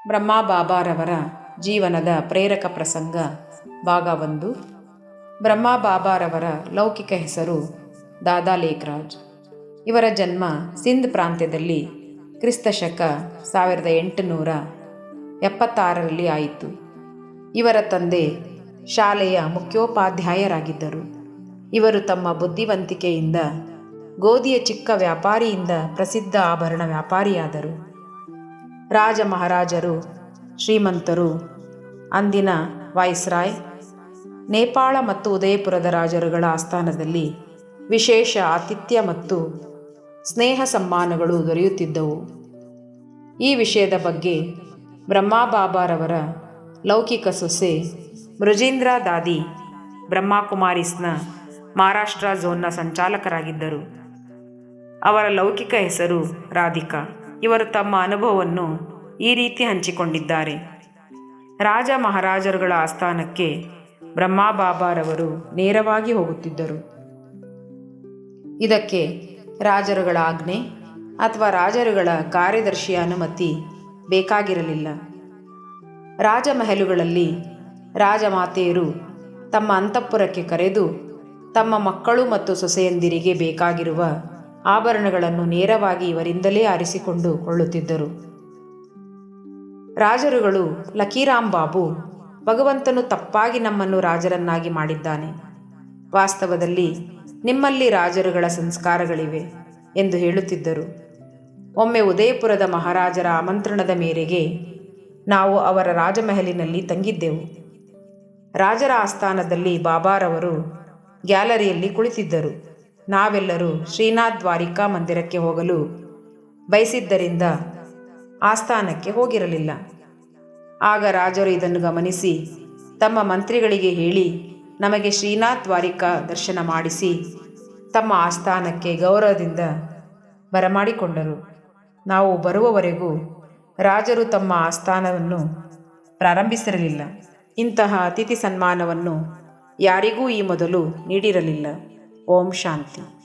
ಬ್ರಹ್ಮ ಬಾಬಾರವರ ಜೀವನದ ಪ್ರೇರಕ ಪ್ರಸಂಗ ಭಾಗ 1. ಬ್ರಹ್ಮ ಬಾಬಾರವರ ಲೌಕಿಕ ಹೆಸರು ದಾದಾ ಲೇಖರಾಜ್. ಇವರ ಜನ್ಮ ಸಿಂಧ್ ಪ್ರಾಂತ್ಯದಲ್ಲಿ ಕ್ರಿಸ್ತಶಕ 1876ರಲ್ಲಿ ಆಯಿತು. ಇವರ ತಂದೆ ಶಾಲೆಯ ಮುಖ್ಯೋಪಾಧ್ಯಾಯರಾಗಿದ್ದರು. ಇವರು ತಮ್ಮ ಬುದ್ಧಿವಂತಿಕೆಯಿಂದ ಗೋಧಿಯ ಚಿಕ್ಕ ವ್ಯಾಪಾರಿಯಿಂದ ಪ್ರಸಿದ್ಧ ಆಭರಣ ವ್ಯಾಪಾರಿಯಾದರು. ರಾಜ ಮಹಾರಾಜರು, ಶ್ರೀಮಂತರು, ಅಂದಿನ ವಾಯ್ಸ್ರಾಯ್, ನೇಪಾಳ ಮತ್ತು ಉದಯಪುರದ ರಾಜರುಗಳ ಆಸ್ಥಾನದಲ್ಲಿ ವಿಶೇಷ ಆತಿಥ್ಯ ಮತ್ತು ಸ್ನೇಹ ಸಮ್ಮಾನಗಳು ದೊರೆಯುತ್ತಿದ್ದವು. ಈ ವಿಷಯದ ಬಗ್ಗೆ ಬ್ರಹ್ಮ ಬಾಬಾರವರ ಲೌಕಿಕ ಸೊಸೆ ಮೃಜೀಂದ್ರ ದಾದಿ ಬ್ರಹ್ಮಕುಮಾರೀಸ್ನ ಮಹಾರಾಷ್ಟ್ರ ಝೋನ್ನ ಸಂಚಾಲಕರಾಗಿದ್ದರು. ಅವರ ಲೌಕಿಕ ಹೆಸರು ರಾಧಿಕಾ. ಇವರು ತಮ್ಮ ಅನುಭವವನ್ನು ಈ ರೀತಿ ಹಂಚಿಕೊಂಡಿದ್ದಾರೆ. ರಾಜ ಮಹಾರಾಜರುಗಳ ಆಸ್ಥಾನಕ್ಕೆ ಬ್ರಹ್ಮ ಬಾಬಾರವರು ನೇರವಾಗಿ ಹೋಗುತ್ತಿದ್ದರು. ಇದಕ್ಕೆ ರಾಜರುಗಳ ಆಜ್ಞೆ ಅಥವಾ ರಾಜರುಗಳ ಕಾರ್ಯದರ್ಶಿಯ ಅನುಮತಿ ಬೇಕಾಗಿರಲಿಲ್ಲ. ರಾಜಮಹಲುಗಳಲ್ಲಿ ರಾಜಮಾತೆಯರು ತಮ್ಮ ಅಂತಃಪುರಕ್ಕೆ ಕರೆದು ತಮ್ಮ ಮಕ್ಕಳು ಮತ್ತು ಸೊಸೆಯಂದಿರಿಗೆ ಬೇಕಾಗಿರುವ ಆಭರಣಗಳನ್ನು ನೇರವಾಗಿ ಇವರಿಂದಲೇ ಆರಿಸಿಕೊಂಡು ಕೊಳ್ಳುತ್ತಿದ್ದರು. ರಾಜರುಗಳು ಲಕೀರಾಮ್ ಬಾಬು, ಭಗವಂತನು ತಪ್ಪಾಗಿ ನಮ್ಮನ್ನು ರಾಜರನ್ನಾಗಿ ಮಾಡಿದ್ದಾನೆ, ವಾಸ್ತವದಲ್ಲಿ ನಿಮ್ಮಲ್ಲಿ ರಾಜರುಗಳ ಸಂಸ್ಕಾರಗಳಿವೆ ಎಂದು ಹೇಳುತ್ತಿದ್ದರು. ಒಮ್ಮೆ ಉದಯಪುರದ ಮಹಾರಾಜರ ಆಮಂತ್ರಣದ ಮೇರೆಗೆ ನಾವು ಅವರ ರಾಜಮಹಲಿನಲ್ಲಿ ತಂಗಿದ್ದೆವು. ರಾಜರ ಆಸ್ಥಾನದಲ್ಲಿ ಬಾಬಾರವರು ಗ್ಯಾಲರಿಯಲ್ಲಿ ಕುಳಿತಿದ್ದರು. ನಾವೆಲ್ಲರೂ ಶ್ರೀನಾಥ್ ದ್ವಾರಿಕಾ ಮಂದಿರಕ್ಕೆ ಹೋಗಲು ಬಯಸಿದ್ದರಿಂದ ಆಸ್ಥಾನಕ್ಕೆ ಹೋಗಿರಲಿಲ್ಲ. ಆಗ ರಾಜರು ಇದನ್ನು ಗಮನಿಸಿ ತಮ್ಮ ಮಂತ್ರಿಗಳಿಗೆ ಹೇಳಿ ನಮಗೆ ಶ್ರೀನಾಥ್ ದ್ವಾರಿಕಾ ದರ್ಶನ ಮಾಡಿಸಿ ತಮ್ಮ ಆಸ್ಥಾನಕ್ಕೆ ಗೌರವದಿಂದ ಬರಮಾಡಿಕೊಂಡರು. ನಾವು ಬರುವವರೆಗೂ ರಾಜರು ತಮ್ಮ ಆಸ್ಥಾನವನ್ನು ಪ್ರಾರಂಭಿಸಿರಲಿಲ್ಲ. ಇಂತಹ ಅತಿಥಿ ಸನ್ಮಾನವನ್ನು ಯಾರಿಗೂ ಈ ಮೊದಲು ನೀಡಿರಲಿಲ್ಲ. ಓಂ ಶಾಂತಿ.